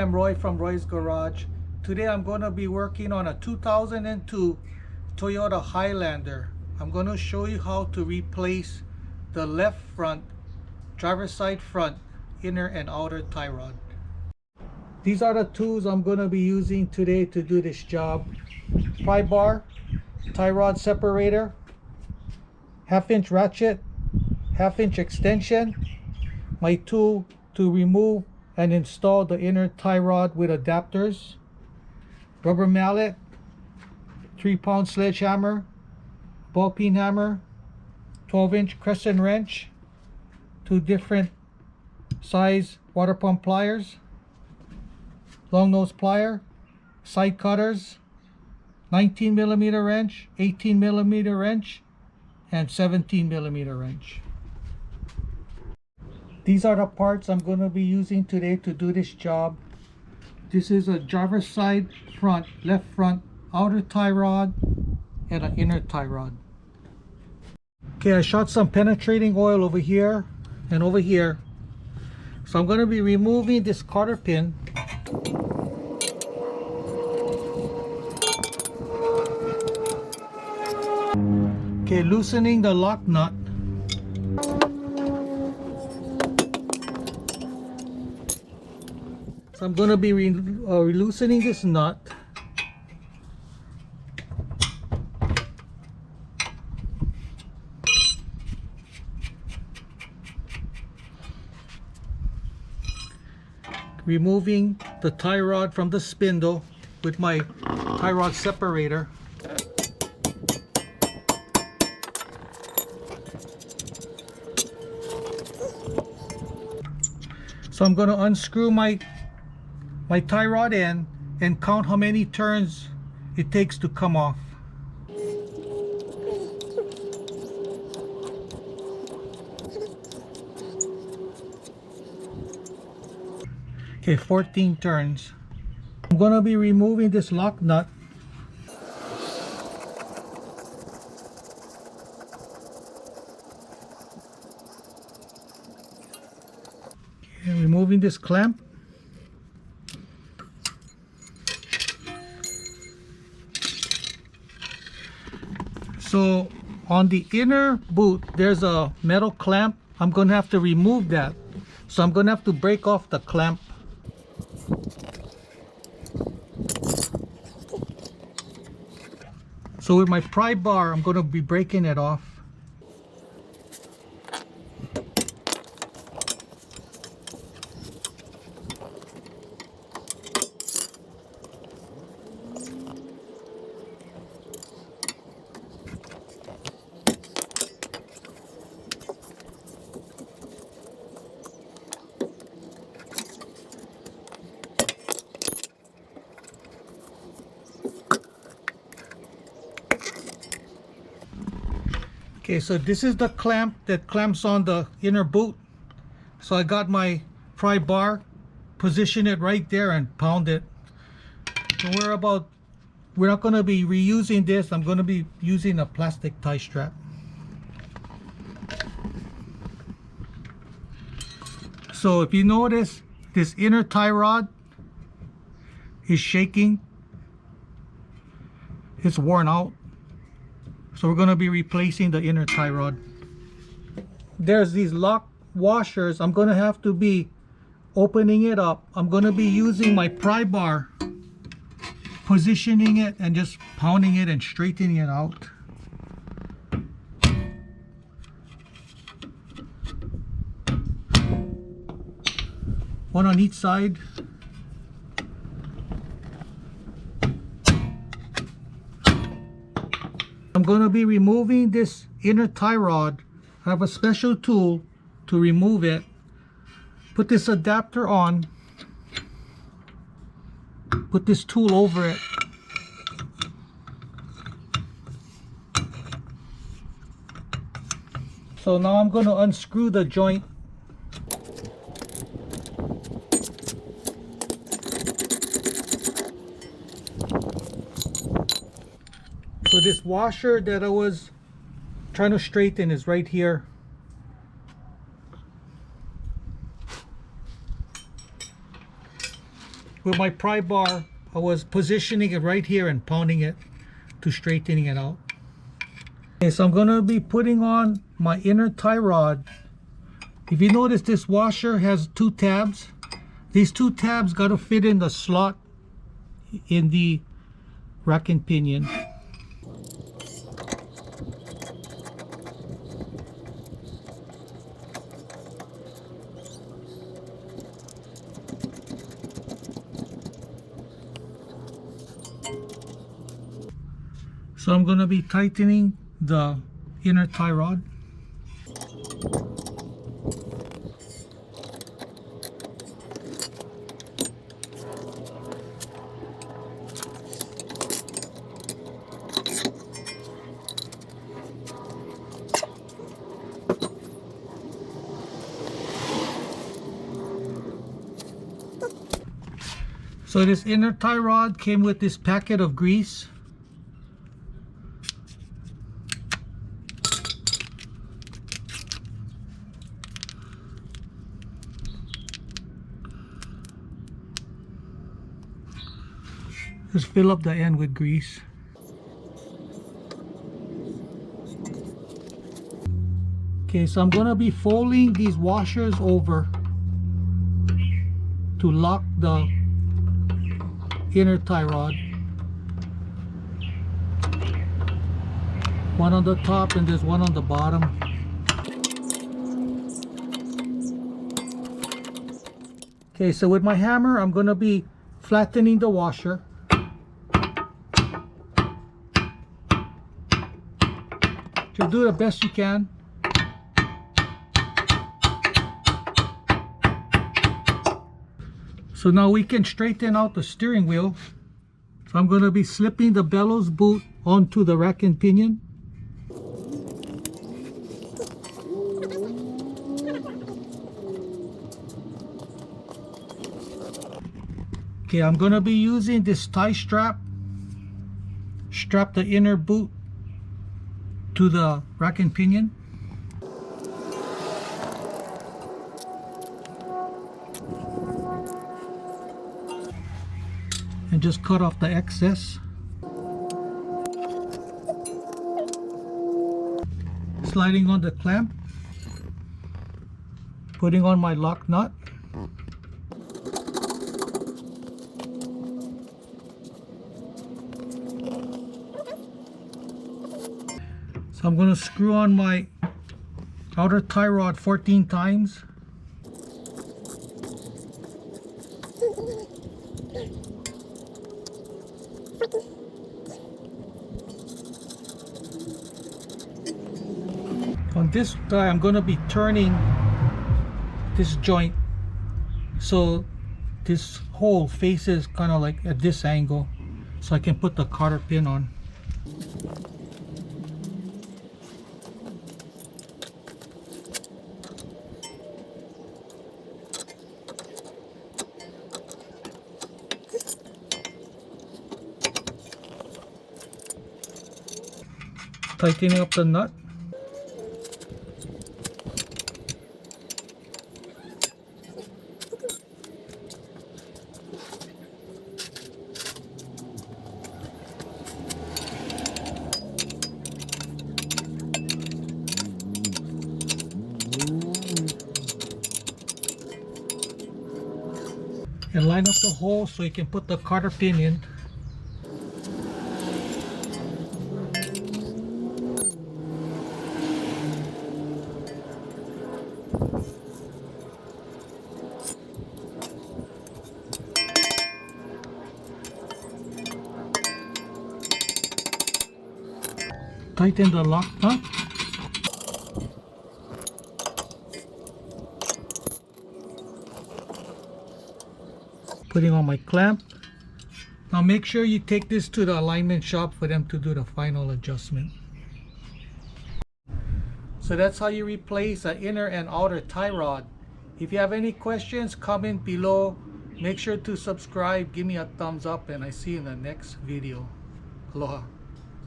I'm Roy from Roy's Garage. Today I'm going to be working on a 2002 Toyota Highlander. I'm going to show you how to replace the left front, driver's side front, inner and outer tie rod. These are the tools I'm going to be using today to do this job. Pry bar, tie rod separator, 1/2 inch ratchet, 1/2 inch extension, my tool to remove and install the inner tie rod with adapters, rubber mallet, 3-pound sledgehammer, ball peen hammer, 12-inch Crescent wrench, 2 different size water pump pliers, long nose plier, side cutters, 19mm wrench, 18mm wrench, and 17mm wrench. These are the parts I'm going to be using today to do this job. This is a driver's side front, left front, outer tie rod, and an inner tie rod. Okay, I shot some penetrating oil over here and over here. So I'm going to be removing this cotter pin. Okay, loosening the lock nut. So I'm going to be loosening this nut. Removing the tie rod from the spindle with my tie rod separator. So I'm going to unscrew my tie rod end and count how many turns it takes to come off. Okay, 14 turns. I'm going to be removing this lock nut. Okay, removing this clamp. So on the inner boot there's a metal clamp. I'm going to have to remove that. So I'm going to have to break off the clamp. So with my pry bar I'm going to be breaking it off. Okay, so this is the clamp that clamps on the inner boot. So I got my pry bar, position it right there and pound it. So we're not going to be reusing this. I'm going to be using a plastic tie strap. So if you notice, this inner tie rod is shaking. It's worn out. So we're going to be replacing the inner tie rod. There's these lock washers. I'm going to have to be opening it up. I'm going to be using my pry bar, positioning it and just pounding it and straightening it out. One on each side. I'm going to be removing this inner tie rod. I have a special tool to remove it. Put this adapter on. Put this tool over it. So now I'm going to unscrew the joint. So this washer that I was trying to straighten is right here. with my pry bar, I was positioning it right here and pounding it to straightening it out. Okay, so I'm going to be putting on my inner tie rod. If you notice, this washer has 2 tabs. These 2 tabs got to fit in the slot in the rack and pinion. So I'm going to be tightening the inner tie rod. So this inner tie rod came with this packet of grease. Just fill up the end with grease. Okay, so I'm going to be folding these washers over to lock the inner tie rod. One on the top and there's one on the bottom. Okay, so with my hammer, I'm going to be flattening the washer. Just do the best you can. So now we can straighten out the steering wheel. So I'm going to be slipping the bellows boot onto the rack and pinion. Okay, I'm going to be using this tie strap. Strap the inner boot to the rack and pinion. And just cut off the excess. Sliding on the clamp. Putting on my lock nut. So I'm going to screw on my outer tie rod 14 times. On this die, I'm going to be turning this joint so this hole faces kind of like at this angle, so I can put the cotter pin on. Tightening up the nut. And line up the hole so you can put the cotter pin in. Tighten the lock nut. Putting on my clamp. Now make sure you take this to the alignment shop for them to do the final adjustment. So that's how you replace an inner and outer tie rod. If you have any questions, comment below. Make sure to subscribe, give me a thumbs up, and I see you in the next video. Aloha.